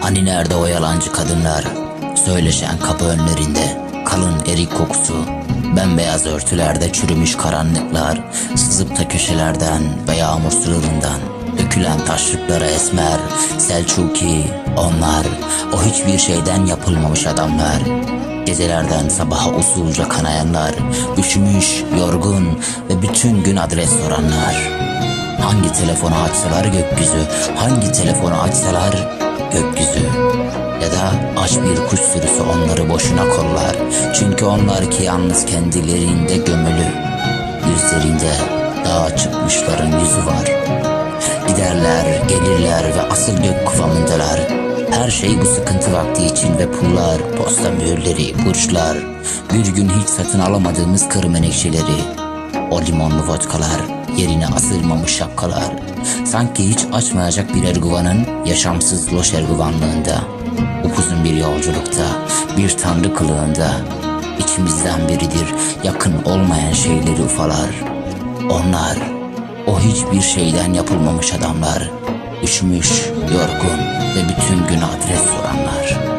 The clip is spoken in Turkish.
Hani nerede o yalancı kadınlar? Söyleşen kapı önlerinde kalın erik kokusu, bembeyaz örtülerde çürümüş karanlıklar, sızıp da köşelerden ve yağmur sırrından dökülen taşlıklara esmer Selçuki, onlar o hiçbir şeyden yapılmamış adamlar. Gecelerden sabaha usulca kanayanlar, üşümüş, yorgun ve bütün gün adres soranlar. Hangi telefonu açsalar gökyüzü, hangi telefonu açsalar gökyüzü. Ya da aç bir kuş sürüsü onları boşuna kollar. Çünkü onlar ki yalnız kendilerinde gömülü. Yüzlerinde dağa çıkmışların yüzü var. Giderler, gelirler ve asıl gök kıvamındalar. Her şey bu sıkıntı vakti için ve pullar, posta mühürleri, burçlar, bir gün hiç satın alamadığımız kır menekşeleri, o limonlu vodkalar, yerine asılmamış şapkalar, sanki hiç açmayacak bir erguvanın yaşamsız loş erguvanlığında, upuzun bir yolculukta, bir tanrı kılığında, içimizden biridir yakın olmayan şeyleri ufalar. Onlar, o hiçbir şeyden yapılmamış adamlar, üşümüş, yorgun ve bütün gün adres soranlar.